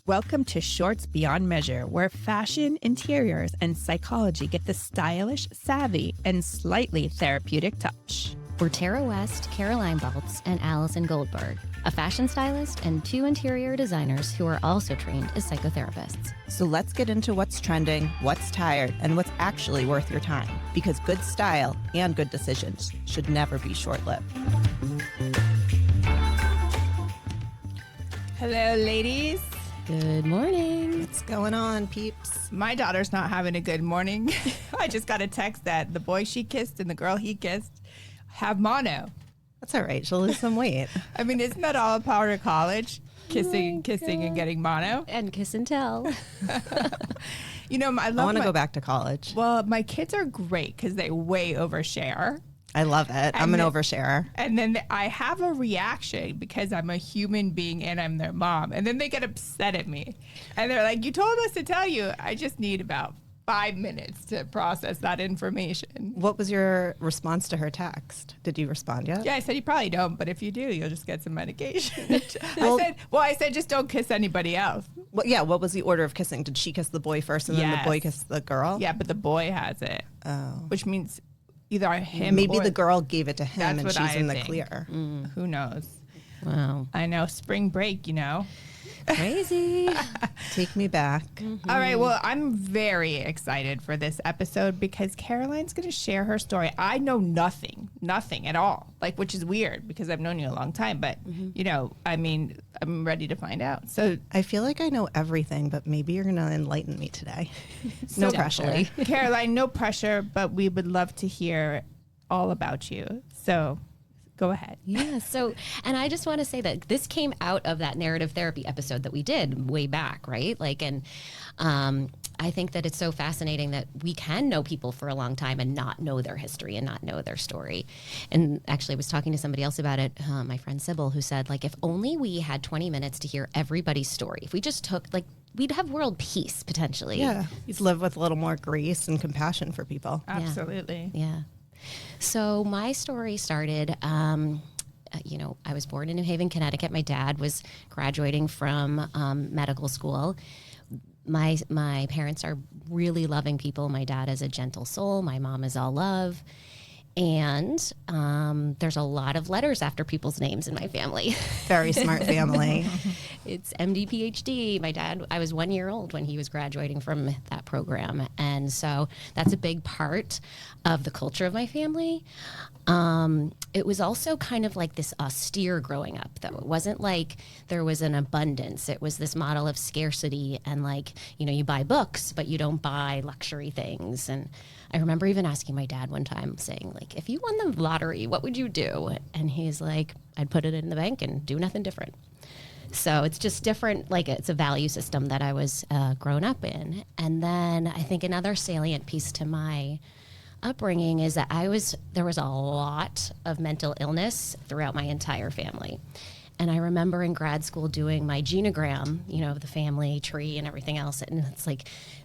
Welcome to Shorts Beyond Measure, where fashion, interiors, and psychology get the stylish, savvy, and slightly therapeutic touch. We're Tara West, Caroline Baltz, and Allison Goldberg, a fashion stylist and 2 interior designers who are also trained as psychotherapists. So let's get into what's trending, what's tired, and what's actually worth your time. Because good style and good decisions should never be short-lived. Hello, ladies. Good morning. What's going on, peeps? My daughter's not having a good morning. I just got a text that the boy she kissed and the girl he kissed have mono. That's all right. She'll lose some weight. I mean, isn't that all a part of college? Kissing and getting mono. And kiss and tell. You know, I want to go back to college. Well, my kids are great because they way overshare. I love it. I'm an oversharer. And then I have a reaction because I'm a human being and I'm their mom. And then they get upset at me. And they're like, you told us to tell you. I just need about 5 minutes to process that information. What was your response to her text? Did you respond yet? Yeah, I said, you probably don't. But if you do, you'll just get some medication. I said, just don't kiss anybody else. Well, yeah. What was the order of kissing? Did she kiss the boy first and then the boy kiss the girl? Yeah, but the boy has it. Oh. Which means either him Maybe or the girl gave it to him and she's in the clear. Who knows? Wow. I know. Spring break, you know. Crazy. Take me back. Mm-hmm. All right. Well, I'm very excited for this episode because Caroline's going to share her story. I know nothing at all, which is weird because I've known you a long time. But, you know, I mean, I'm ready to find out. So I feel like I know everything, but maybe you're going to enlighten me today. No pressure. Caroline, no pressure, but we would love to hear all about you. So go ahead. Yeah. So, and I just want to say that this came out of that narrative therapy episode that we did way back, right? I think that it's so fascinating that we can know people for a long time and not know their history and not know their story. And actually, I was talking to somebody else about it, my friend Sybil, who said, if only we had 20 minutes to hear everybody's story, if we just took, we'd have world peace potentially. Yeah. You'd live with a little more grace and compassion for people. Absolutely. Yeah. So my story started, I was born in New Haven, Connecticut. My dad was graduating from medical school. My parents are really loving people. My dad is a gentle soul. My mom is all love. And there's a lot of letters after people's names in my family. Very smart family. It's MD, PhD. My dad, I was 1 year old when he was graduating from that program. And so that's a big part of the culture of my family. It was also kind of like this austere growing up, though. It wasn't like there was an abundance. It was this model of scarcity and you buy books, but you don't buy luxury things. And I remember even asking my dad one time saying, if you won the lottery, what would you do? And he's like, I'd put it in the bank and do nothing different. So it's just different, it's a value system that I was grown up in. And then I think another salient piece to my upbringing is that there was a lot of mental illness throughout my entire family. And I remember in grad school doing my genogram, the family tree and everything else. And it's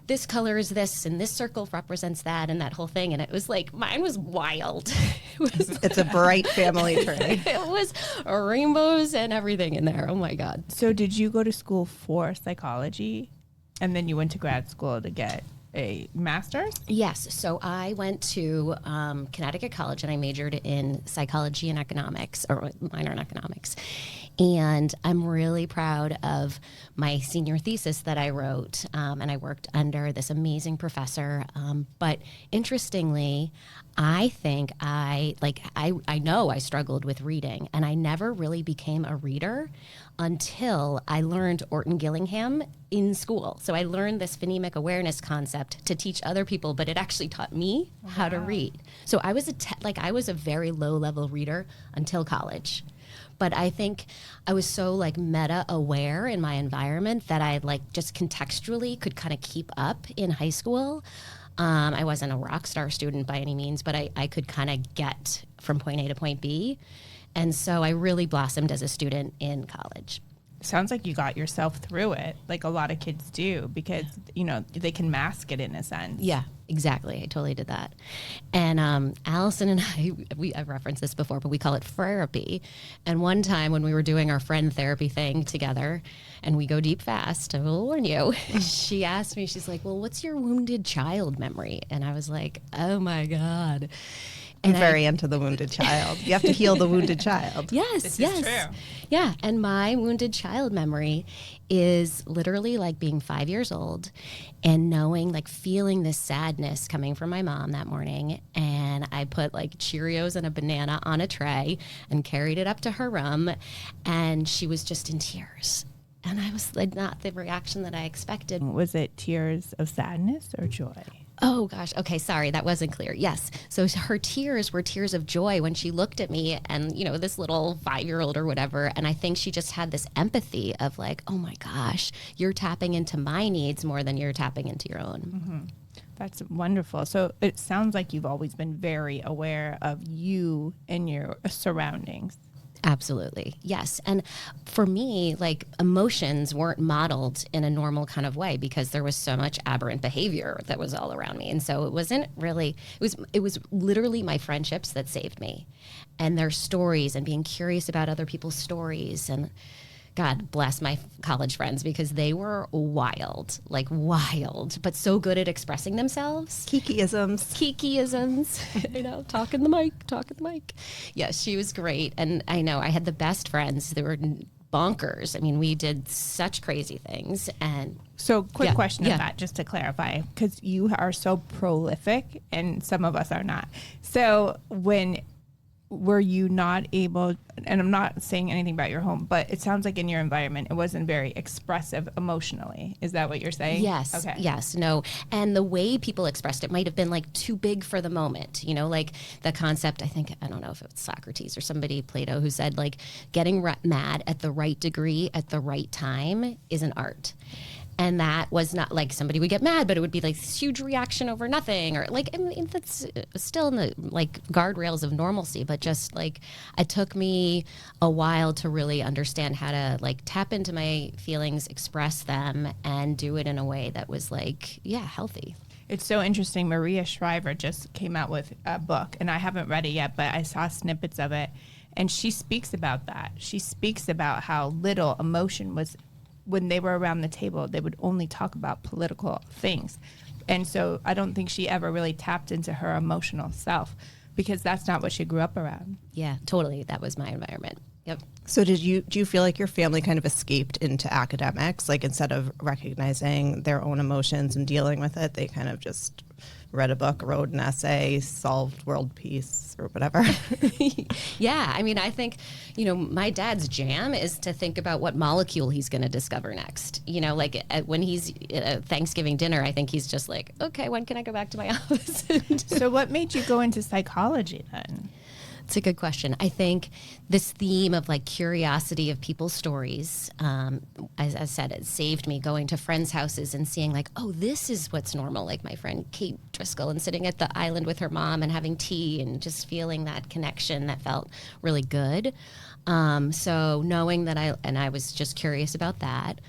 this color is this, and this circle represents that, and that whole thing. And it was mine was wild. It's a bright family tree. It was rainbows and everything in there. Oh, my God. So did you go to school for psychology, and then you went to grad school to get a master's? Yes. So I went to Connecticut College, and I majored in psychology and economics, or minor in economics. And I'm really proud of my senior thesis that I wrote, and I worked under this amazing professor. But interestingly, I think I know I struggled with reading, and I never really became a reader until I learned Orton Gillingham in school. So I learned this phonemic awareness concept to teach other people, but it actually taught me how to read. So I was I was a very low level reader until college. But I think I was so meta aware in my environment that I just contextually could kind of keep up in high school. I wasn't a rock star student by any means, but I could kind of get from point A to point B. And so I really blossomed as a student in college. sounds like you got yourself through it, like a lot of kids do, because, you know, they can mask it in a sense. Yeah, exactly. I totally did that. And Allison and I've referenced this before, but we call it therapy. And one time when we were doing our friend therapy thing together, and we go deep fast, I will warn you, she asked me, she's like, well, what's your wounded child memory? And I was like, oh my God. I'm very into the wounded child. You have to heal the wounded child. Yes, This yes. is true. Yeah, and my wounded child memory is literally like being 5 years old and knowing, like feeling this sadness coming from my mom that morning. And I put like Cheerios and a banana on a tray and carried it up to her room. And she was just in tears. And I was like, not the reaction that I expected. Was it tears of sadness or joy? Oh gosh. Okay. Sorry. That wasn't clear. Yes. So her tears were tears of joy when she looked at me and, you know, this little 5-year-old or whatever. And I think she just had this empathy of like, oh my gosh, you're tapping into my needs more than you're tapping into your own. Mm-hmm. That's wonderful. So it sounds like you've always been very aware of you and your surroundings. Absolutely. Yes. And for me, like emotions weren't modeled in a normal kind of way because there was so much aberrant behavior that was all around me. And so it wasn't really, it was literally my friendships that saved me and their stories and being curious about other people's stories. And God bless my college friends because they were wild, but so good at expressing themselves. Kikiisms. You know, talking the mic. Yes, she was great. And I know I had the best friends. They were bonkers. I mean, we did such crazy things. And so quick question on that, just to clarify, because you are so prolific and some of us are not. So were you not able, and I'm not saying anything about your home, but it sounds like in your environment, it wasn't very expressive emotionally. Is that what you're saying? Yes. Okay. Yes. No. And the way people expressed it might have been like too big for the moment, you know, like the concept, I don't know if it was Socrates or somebody, Plato, who said like getting mad at the right degree at the right time is an art. And that was not like somebody would get mad, but it would be like this huge reaction over nothing, or like, I mean, that's still in the like guardrails of normalcy, but just like it took me a while to really understand how to like tap into my feelings, express them, and do it in a way that was like, healthy. It's so interesting. Maria Shriver just came out with a book, and I haven't read it yet, but I saw snippets of it, and she speaks about that. She speaks about how little emotion was. When they were around the table, they would only talk about political things. And so I don't think she ever really tapped into her emotional self because that's not what she grew up around. Yeah, totally. That was my environment. Yep. So do you feel like your family kind of escaped into academics? Like instead of recognizing their own emotions and dealing with it, they kind of just read a book, wrote an essay, solved world peace or whatever? Yeah. I mean, I think, you know, my dad's jam is to think about what molecule he's going to discover next. You know, like when he's at Thanksgiving dinner, I think he's just like, okay, when can I go back to my office? So what made you go into psychology then? It's a good question. I think this theme of like curiosity of people's stories, as I said, it saved me going to friends' houses and seeing like, oh, this is what's normal. Like my friend Kate Driscoll and sitting at the island with her mom and having tea and just feeling that connection that felt really good. So knowing that I was just curious about that.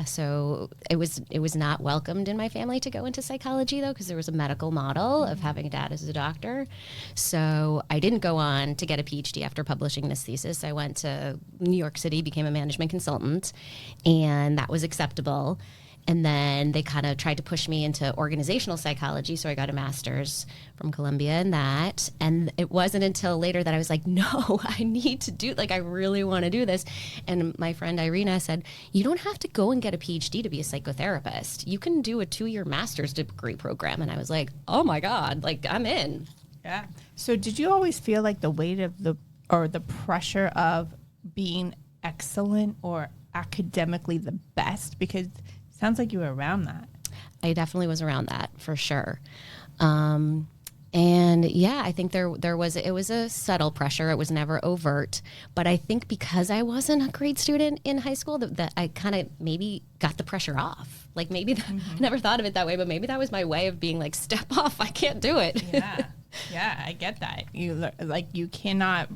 So it was not welcomed in my family to go into psychology though, because there was a medical model of having a dad as a doctor. So I didn't go on to get a PhD after publishing this thesis. I went to New York City, became a management consultant, and that was acceptable. And then they kind of tried to push me into organizational psychology. So I got a master's from Columbia in that. And it wasn't until later that I was like, no, I need to do, like, I really want to do this. And my friend Irina said, you don't have to go and get a PhD to be a psychotherapist. You can do a 2-year master's degree program. And I was like, oh my God, like I'm in. Yeah. So did you always feel like the weight of the pressure of being excellent or academically the best? Because sounds like you were around that. I definitely was around that for sure. And yeah, I think it was a subtle pressure. It was never overt, but I think because I wasn't a great student in high school that I kind of maybe got the pressure off. Like maybe I never thought of it that way, but maybe that was my way of being like, step off, I can't do it. Yeah. Yeah, I get that. You cannot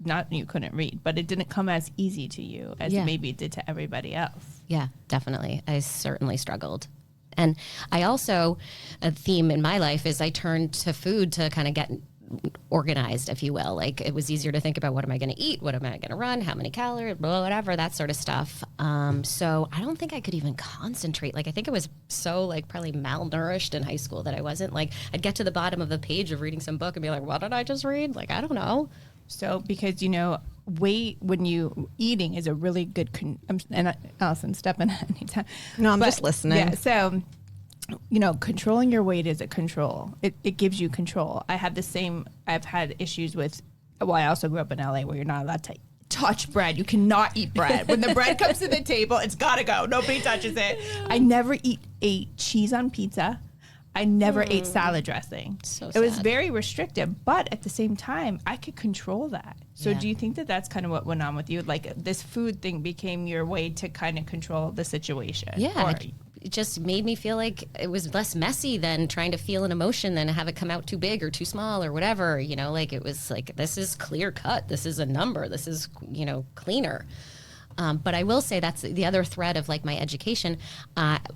not you couldn't read, but it didn't come as easy to you as maybe it did to everybody else. Yeah, definitely. I certainly struggled. And I also, a theme in my life is I turned to food to kind of get organized, if you will. Like, it was easier to think about, what am I going to eat? What am I going to run? How many calories? Blah, whatever, that sort of stuff. So I don't think I could even concentrate. Like, I think I was so like probably malnourished in high school that I wasn't like, I'd get to the bottom of the page of reading some book and be like, what did I just read? Like, I don't know. So because, weight when you eating is a really good, and Allison, step in anytime. No, I'm just listening. Yeah, so, controlling your weight is a control. It gives you control. I've had issues with, I also grew up in LA where you're not allowed to touch bread. You cannot eat bread. When the bread comes to the table, it's got to go. Nobody touches it. I never ate cheese on pizza. I never ate salad dressing. So it was sad. very restrictive, but at the same time, I could control that. So do you think that that's kind of what went on with you? Like, this food thing became your way to kind of control the situation? Yeah. It just made me feel like it was less messy than trying to feel an emotion than have it come out too big or too small or whatever. Like, it was like, this is clear cut. This is a number. This is, cleaner. But I will say that's the other thread of like my education.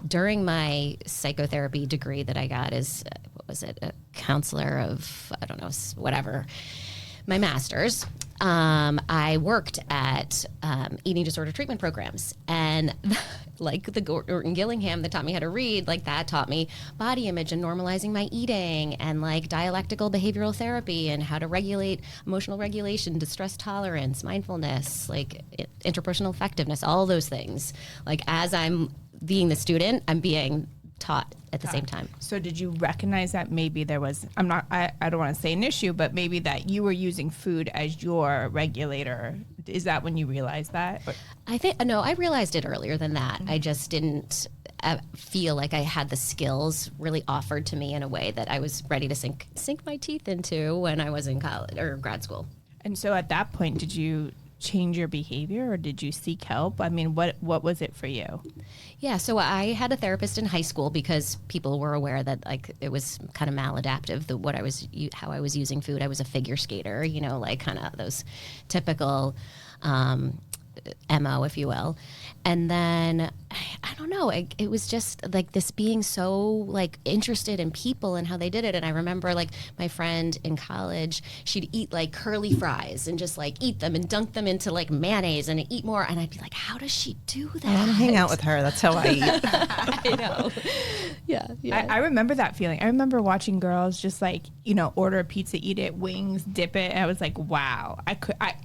During my psychotherapy degree that I got as, a counselor of, I don't know, whatever, my master's, I worked at eating disorder treatment programs. And like the Gordon Gillingham that taught me how to read, like that taught me body image and normalizing my eating, and like dialectical behavioral therapy and how to regulate emotional regulation, distress tolerance, mindfulness, like interpersonal effectiveness, all those things. Like, as I'm being the student, I'm being taught at the same time. So did you recognize that maybe there was, I don't want to say an issue, but maybe that you were using food as your regulator? Is that when you realized that? I realized it earlier than that. I just didn't feel like I had the skills really offered to me in a way that I was ready to sink my teeth into when I was in college or grad school. And so at that point, did you change your behavior or did you seek help? I mean, what was it for you? Yeah, so I had a therapist in high school because people were aware that like it was kind of maladaptive, how I was using food. I was a figure skater, like kind of those typical MO, if you will. And then, I don't know, it was just like this being so like interested in people and how they did it. And I remember like my friend in college, she'd eat like curly fries and just like eat them and dunk them into like mayonnaise and eat more. And I'd be like, how does she do that? I want to hang out with her. That's how I eat. I know. Yeah. I remember that feeling. I remember watching girls just like, order a pizza, eat it, wings, dip it. And I was like, wow,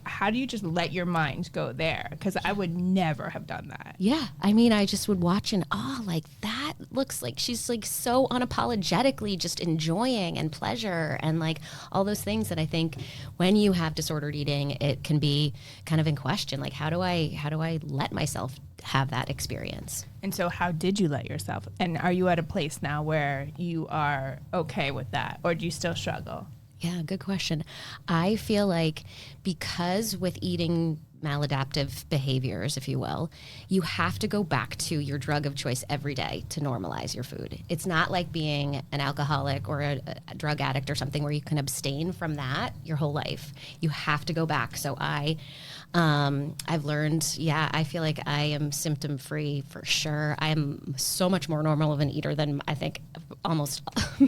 how do you just let your mind go there? Because I would never have done that. Yeah. I mean, I just would watch and, like that looks like she's like so unapologetically just enjoying and pleasure and like all those things that I think when you have disordered eating, it can be kind of in question. Like, how do I let myself have that experience? And so how did you let yourself? And are you at a place now where you are okay with that? Or do you still struggle? Yeah, good question. I feel like because with eating maladaptive behaviors, if you will, you have to go back to your drug of choice every day to normalize your food. It's not like being an alcoholic or a drug addict or something where you can abstain from that your whole life. You have to go back. So I've learned, I feel like I am symptom free for sure. I am so much more normal of an eater than I think almost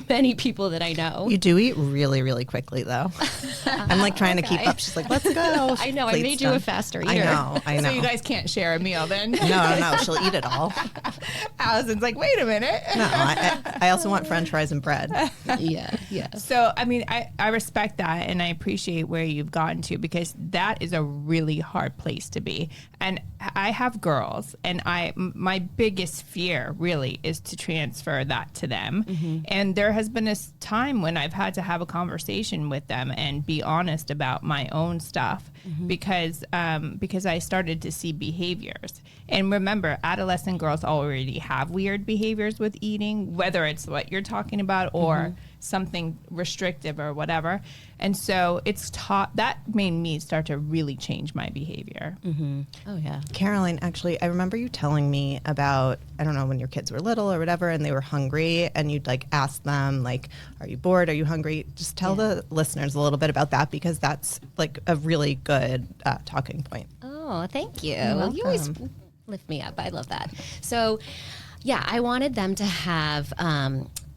many people that I know. You do eat really, really quickly though. I'm like trying to keep up. She's like, let's go. I know. I made you a faster eater. I know. So you guys can't share a meal then? No. She'll eat it all. Allison's like, wait a minute. No, I also want French fries and bread. Yeah. So, I mean, I respect that and I appreciate where you've gotten to because that is a really hard place to be. And I have girls and my biggest fear really is to transfer that to them. Mm-hmm. And there has been a time when I've had to have a conversation with them and be honest about my own stuff because I started to see behaviors. And remember, adolescent girls already have weird behaviors with eating, whether it's what you're talking about or something restrictive or whatever. And so that made me start to really change my behavior. Oh, yeah. Caroline, actually, I remember you telling me about, I don't know, when your kids were little or whatever, and they were hungry, and you'd like ask them, like, are you bored? Are you hungry? Just tell the listeners a little bit about that, because that's like a really good talking point. Oh, thank you. You're You always welcome. lift me up. I love that. So, yeah, I wanted them to have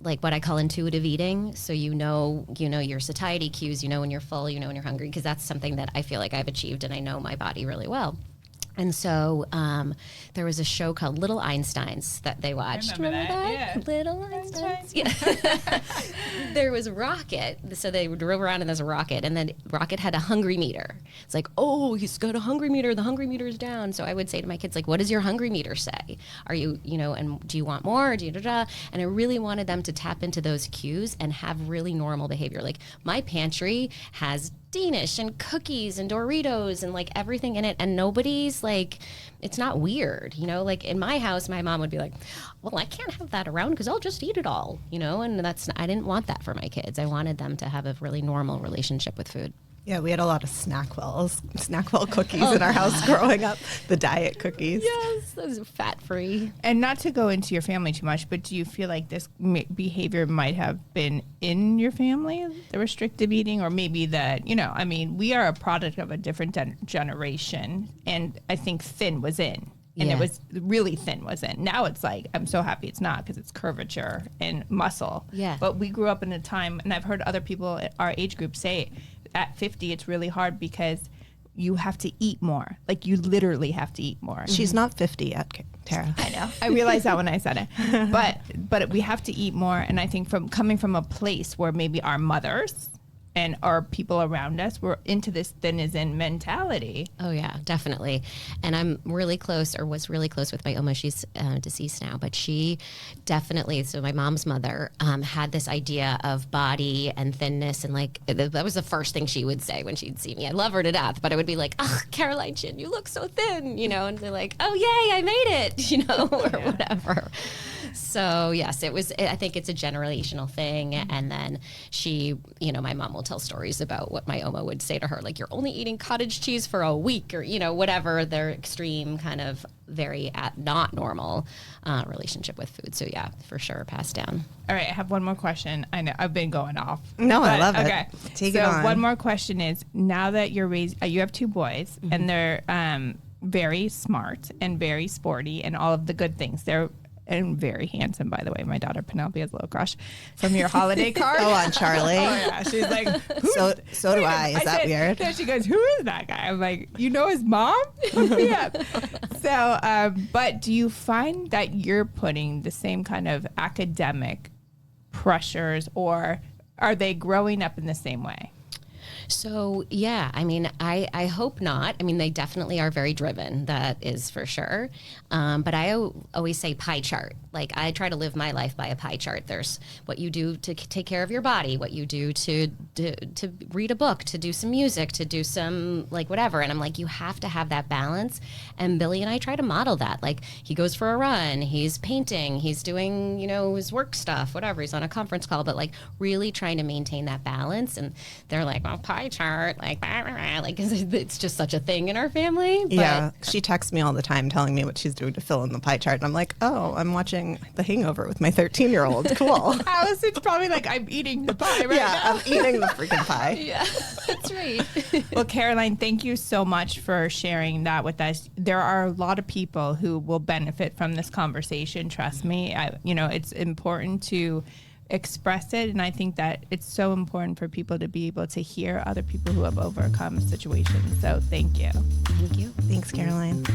like what I call intuitive eating. So you know your satiety cues, you know when you're full, you know when you're hungry, because that's something that I feel like I've achieved and I know my body really well. And so there was a show called Little Einsteins that they watched. Remember that? Yeah. Little Einsteins. Yeah. There was Rocket. So they drove around in this rocket, and then Rocket had a hungry meter. It's like, oh, he's got a hungry meter. The hungry meter's down. So I would say to my kids, like, what does your hungry meter say? Are you, and do you want more? Do you da-da? And I really wanted them to tap into those cues and have really normal behavior. Like, my pantry has Danish and cookies and Doritos and like everything in it, and nobody's like, it's not weird, like in my house my mom would be like, well, I can't have that around because I'll just eat it all, and I didn't want that for my kids. I wanted them to have a really normal relationship with food. Yeah, we had a lot of Snackwell cookies in our house growing up, the diet cookies. Yes, those are fat free. And not to go into your family too much, but do you feel like this behavior might have been in your family, the restrictive eating, or maybe that, we are a product of a different generation, and I think thin was in. And it was really thin was in. Now it's like, I'm so happy it's not, because it's curvature and muscle. Yeah. But we grew up in a time, and I've heard other people at our age group say at 50, it's really hard because you have to eat more. Like, you literally have to eat more. She's not 50 yet, Tara. I know. I realized that when I said it. But we have to eat more. And I think coming from a place where maybe our mothers and our people around us were into this thin is in mentality. Oh, yeah, definitely. And I'm really close, or was really close with my Oma. She's deceased now, but she definitely, so my mom's mother had this idea of body and thinness. And like, that was the first thing she would say when she'd see me. I love her to death, but I would be like, oh, Caroline Chin, you look so thin, and they're like, oh, yay, I made it, or whatever. So yes, I think it's a generational thing. And then she, my mom will tell stories about what my Oma would say to her, like, you're only eating cottage cheese for a week, or, whatever their extreme kind of very not normal relationship with food. So yeah, for sure, passed down. All right, I have one more question. I know I've been going off. No, I love it. Okay, Take it on. One more question is, now that you have two boys, and they're very smart and very sporty and all of the good things. And very handsome, by the way. My daughter Penelope has a little crush from your holiday card. Oh, on Charlie. Oh, yeah. She's like, so do I. Is that weird? So she goes, who is that guy? I'm like, you know his mom? Yeah. So, but do you find that you're putting the same kind of academic pressures, or are they growing up in the same way? So, yeah, I mean, I hope not. I mean, they definitely are very driven. That is for sure. But I always say pie chart. Like, I try to live my life by a pie chart. There's what you do to take care of your body, what you do to read a book, to do some music, to do some, like, whatever. And I'm like, you have to have that balance. And Billy and I try to model that. Like, he goes for a run, he's painting, he's doing, his work stuff, whatever. He's on a conference call, but, like, really trying to maintain that balance. And they're like, well, pie chart, like, it's just such a thing in our family. But yeah, she texts me all the time telling me what she's doing to fill in the pie chart, and I'm like, oh, I'm watching The Hangover with my 13-year-old. Cool. Allison's probably like, I'm eating the pie right now. I'm eating the freaking pie. Yeah, that's right. Well, Caroline, thank you so much for sharing that with us. There are a lot of people who will benefit from this conversation. Trust me. It's important to express it, and I think that it's so important for people to be able to hear other people who have overcome situations. So thank you. Thank you. Thanks, Caroline.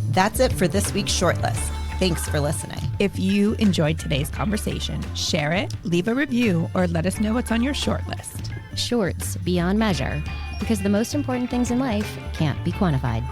That's it for this week's Shortlist. Thanks for listening. If you enjoyed today's conversation, share it, leave a review, or let us know what's on your shortlist. Shorts beyond measure, because the most important things in life can't be quantified.